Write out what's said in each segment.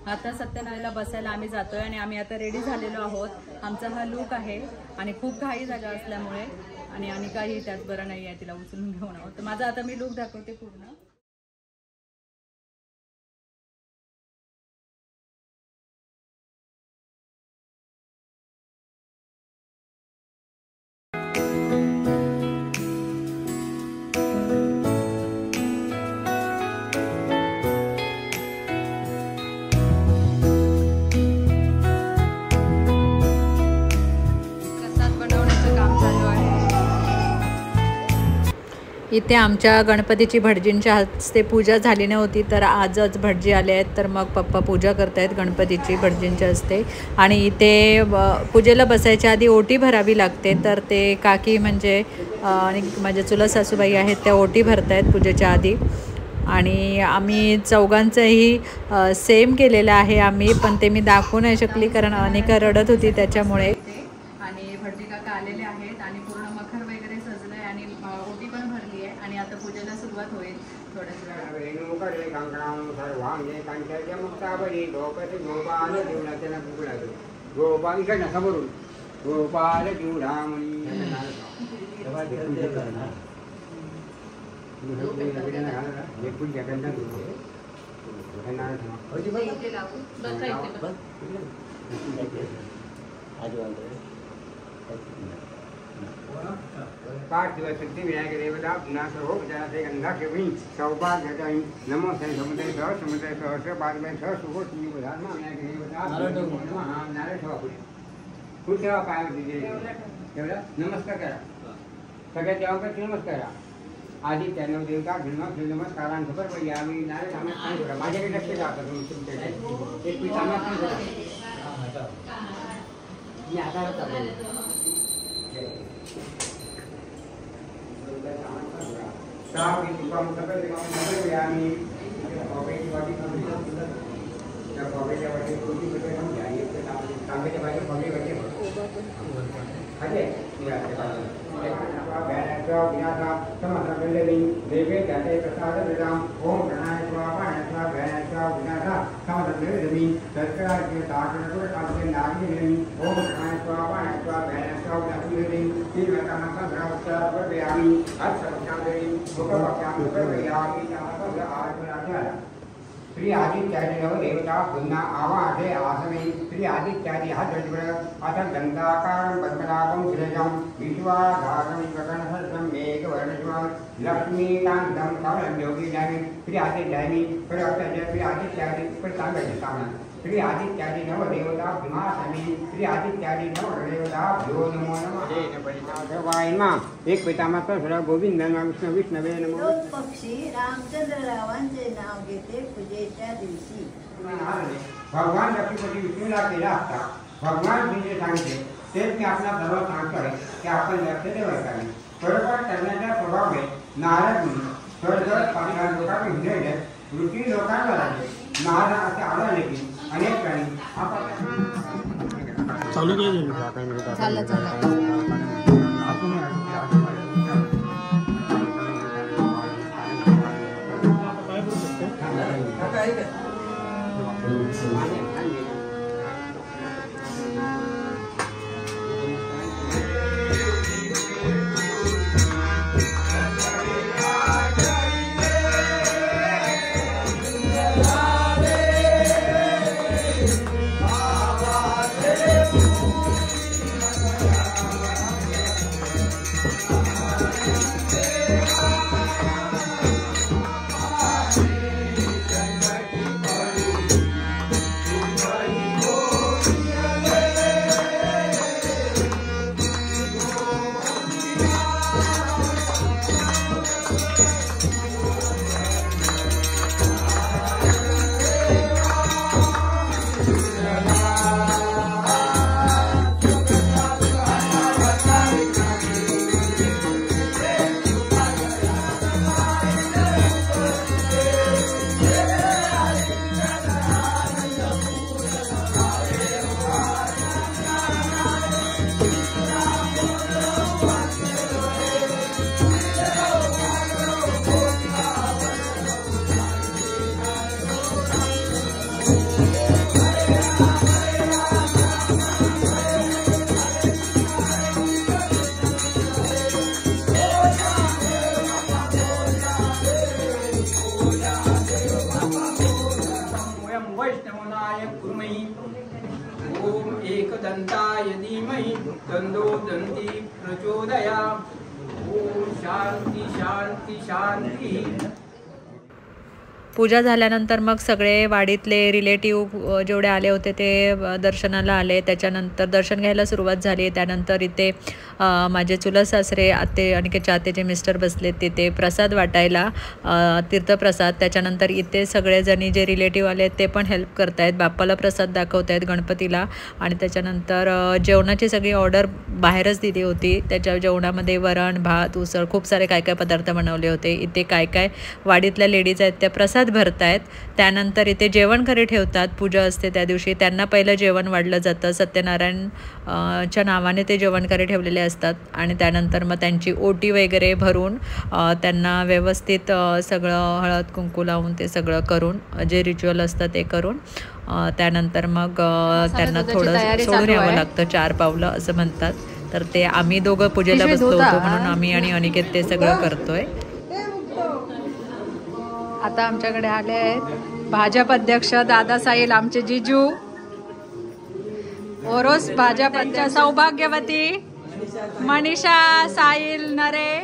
आता सत्यनारायणला बसायला आम्ही जातोय आणि आम्ही आता रेडी झालेलो आहोत। आमचा हा लुक आहे आणि खूप घाई झाला असल्यामुळे आणि काही त्यात बरं नाही आहे तिला उचलून घेऊन आहोत। तर माझा आता मी लुक दाखवते पूर्ण। इथे आमच्या गणपतीची भटजींच्या हस्ते पूजा झाली नव्हती, तर आजच भटजी आले आहेत। तर मग पप्पा पूजा करतायत गणपतीची भटजींच्या हस्ते। आणि इथे पूजेला बसायच्या आधी ओटी भरावी लागते, तर ते काकी म्हणजे आणि माझ्या चुलत सासूबाई आहेत त्या ओटी भरतायत पूजेच्या आधी। आणि आम्ही चौघांचंही सेम केलेलं आहे आम्ही, पण ते मी दाखवू नाही शकली कारण अनिका रडत होती त्याच्यामुळे। आणि भटजी काका आलेले आहेत आणि पूर्ण मखर वगैरे सजलंय आणि ओटी पण भरली आहे आणि आता पूजेला सुरुवात होईल थोड्याच पाच दिवस सिद्धिविनायक देवता पुन्हा सर्वोपचाराचे गंधाक्षेपणी सौभाग्यदायी नमो समुद्र सह समुद्र सहस्र पादमय सह सुगोष्ठी प्रधान विनायक देवता नारायण ठेवा खुश ठेवा पायावरती एवढा नमस्कार करा सगळ्या देवांकडे नमस्कार करा। आधी त्यानव देवता भिन्मा नमस्कारांसोबत पण यावेळी नारायण माझ्याकडे लक्ष द्या एक मी आता देवे जाते प्रसाद विराम ओम गणाय स्वाहा स्वाहा गणाय स्वाहा विनाशा समदमी सरकार के ताकत काले नागी नहीं ओम गणाय स्वाहा स्वाहा गणाय स्वाहा विनाशि तीन घंटा का ग्रह पर व्यामी हर संख्या देवी मुख वाक्याम पर व्यामी चाहता आठ राजा श्री आदित्यादि नव देवता पुन्हा आवाहे आसने श्री आदित्यादि हाथ जोड़ अथ गंधाकारं पद्मनाभं शिरजं विश्वाधारं गगनसदृशं मेघवर्णशुभं लक्ष्मीकान्तं कमलं योगिनामि श्री आदित्यादि प्रवक्तव्य श्री आदित्यादि प्रसादं सामना श्री आदित्यादि नव देवता भीमासमी श्री आदित्यादि नव देवता भ्यो नमो नमः हे परिणामवाय नमः एक पितामाता सुरा गोविंद नमः विष्णु विष्णवे नमः रोज पक्षी रामचंद्र रावांचे नाव घेते पूजेच्या दिवशी। भगवान लक्ष्मीपती विष्णूला केला असता भगवान म्हणजे सांगितले तेच मी आपला सर्व सांगतोय की आपण लक्ष ठेवायचं बरोबर करण्याचा स्वभाव आहे। नारद मुनी थोडं पाणी लोकांनी हिंडले वृत्ती लोकांना लागले नारद असे आढळले की अनेक प्राणी चालू काय झालं वैष्णवनाय कुर्महि ओम एकदंताय धीमहि तन्नो दन्ती प्रचोदयात् ओम शांती शांती शांती। पूजा झाल्यानंतर मग सगळे वाडीतले रिलेटिव्ह जेवढे आले होते ते दर्शनाला आले। त्याच्यानंतर दर्शन घ्यायला सुरुवात झाली। त्यानंतर इथे माझे चुलत सासरे आते अनिकेतचे आतेचे मिस्टर बसले तिथे प्रसाद वाटायला, तीर्थप्रसाद। त्याच्यानंतर इथे सगळेजणी जे रिलेटिव्ह आले ते पण हेल्प करतायत, बाप्पाला प्रसाद दाखवत आहेत गणपतीला। आणि त्याच्यानंतर जेवणाची सगळी ऑर्डर बाहेरच दिली होती। त्याच्या जेवणामध्ये वरण भात उसळ खूप सारे काय काय पदार्थ बनवले होते। इथे काय काय वाडीतल्या लेडीज आहेत त्या प्रसाद भरतायत। त्यानंतर इथे जेवण घरी ठेवतात, पूजा असते त्या दिवशी त्यांना पहिलं जेवण वाढलं जातं। सत्यनारायण च्या नावाने ते जेवण घरी ठेवलेले असतात। आणि त्यानंतर मग त्यांची ओटी वगैरे भरून त्यांना व्यवस्थित सगळं हळद कुंकू लावून ते सगळं करून जे रिच्युअल असतं ते करून त्यानंतर मग त्यांना थोडं सोडून यावं लागतं 4 पावलं असं म्हणतात। तर ते आम्ही दोघं पूजेला बसलो होतो म्हणून आम्ही आणि अनिकेत ते सगळं करतोय। आता आमच्याकडे आले आहेत भाजप अध्यक्ष दादा साहिल, आमचे जिजू ओरोस भाजप अध्यक्ष सौभाग्यवती मनीषा साहिल नरे।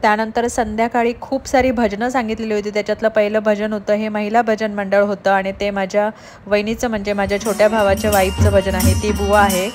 त्यानंतर संध्याकाळी खूप सारी भजनं सांगितलेली होती। त्याच्यातलं पहिलं भजन होतं हे महिला भजन मंडळ होतं आणि ते माझ्या वहिनीचं म्हणजे माझ्या छोट्या भावाच्या वाईफचं भजन आहे, ती बुवा आहे।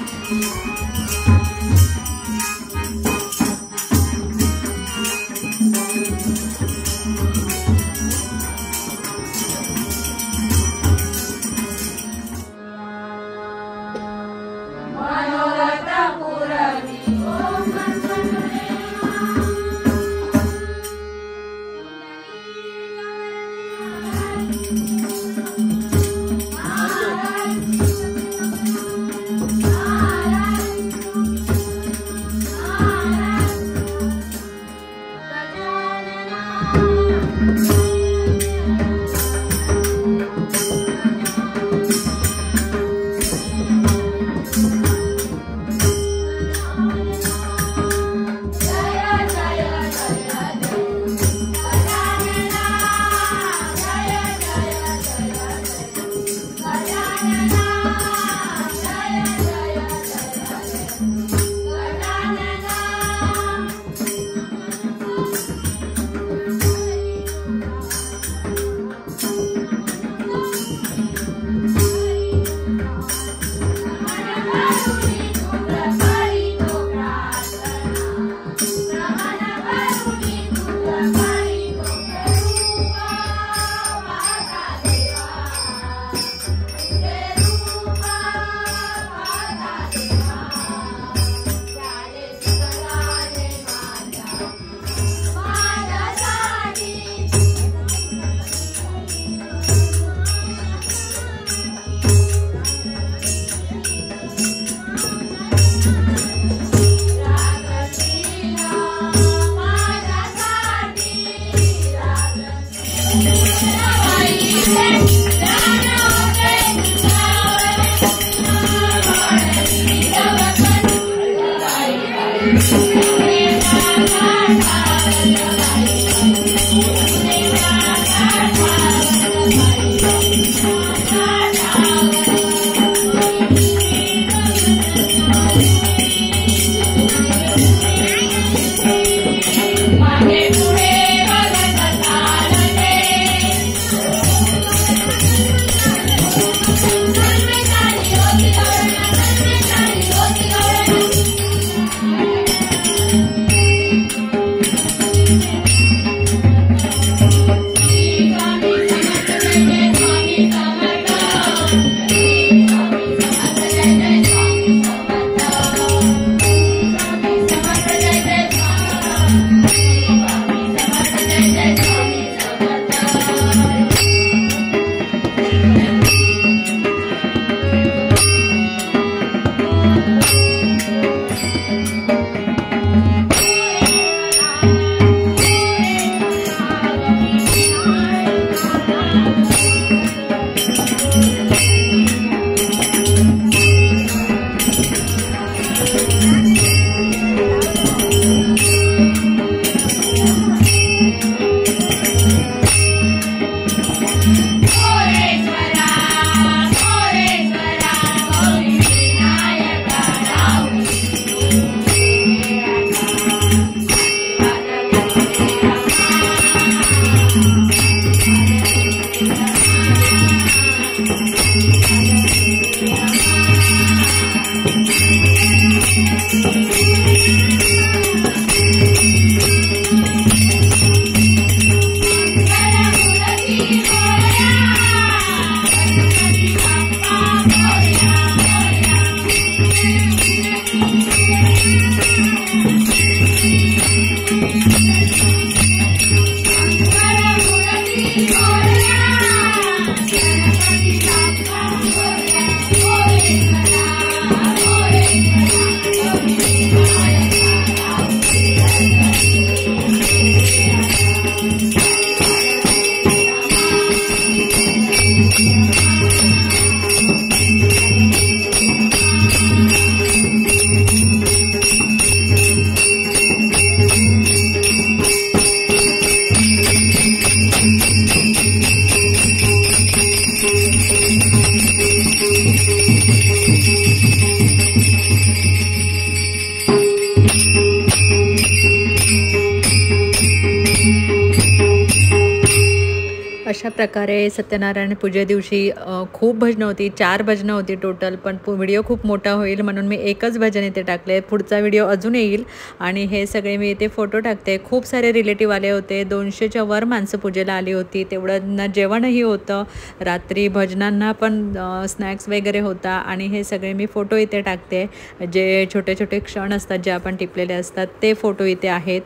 प्रकारे सत्यनारायण पूजे दिवशी खूप भजनं होती, 4 भजनं होती टोटल, पण व्हिडिओ खूप मोठा होईल म्हणून मी एकच भजन इथे टाकले. पुढचा व्हिडिओ अजून येईल आणि हे सगळे मी इथे फोटो टाकते. खूप सारे रिलेटिव्ह आले होते, 200च्या वर माणसं पूजेला आली होती. तेवढं जेवणही होतं, रात्री भजनांना पण स्नॅक्स वगैरे होता आणि हे सगळे मी फोटो इथे टाकते. जे छोटे छोटे क्षण असतात जे आपण टिपलेले असतात ते फोटो इथे आहेत.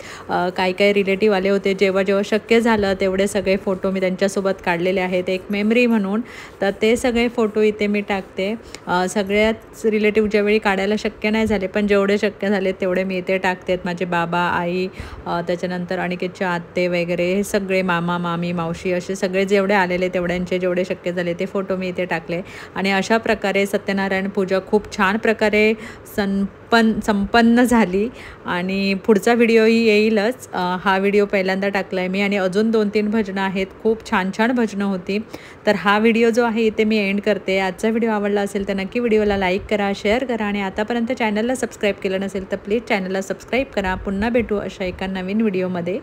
काही काही रिलेटिव्ह आले होते, जेव्हा जेव्हा शक्य झालं तेवढे सगळे फोटो मी त्यांच्यासोबत काढलेले आहेत एक मेमरी म्हणून. तर ते सगळे फोटो इथे मी टाकते. सगळ्याच रिलेटिव्ह ज्यावेळी काढायला शक्य नाही झाले, पण जेवढे शक्य झाले तेवढे मी इथे टाकते. माझे बाबा, आई, त्याच्यानंतर अनिकेतचे आत्ते वगैरे हे सगळे, मामा, मामी, मावशी असे सगळे जेवढे आलेले तेवढ्यांचे जेवढे शक्य झाले ते फोटो मी इथे टाकले. आणि अशा प्रकारे सत्यनारायण पूजा खूप छान प्रकारे संपन्न झाली आणि पुढचा व्हिडिओही येईलच. हा व्हिडिओ पहिल्यांदा टाकला आहे मी आणि अजून 2-3 भजनं आहेत. खूप छान छान भजनं होती. तर हा व्हिडिओ जो आहे इथे मी एंड करते. आजचा व्हिडिओ आवडला असेल तर नक्की व्हिडिओला लाईक करा, शेअर करा आणि आतापर्यंत चॅनलला सबस्क्राईब केलं नसेल तर प्लीज चॅनलला सबस्क्राईब करा. पुन्हा भेटू अशा एका नवीन व्हिडिओमध्ये.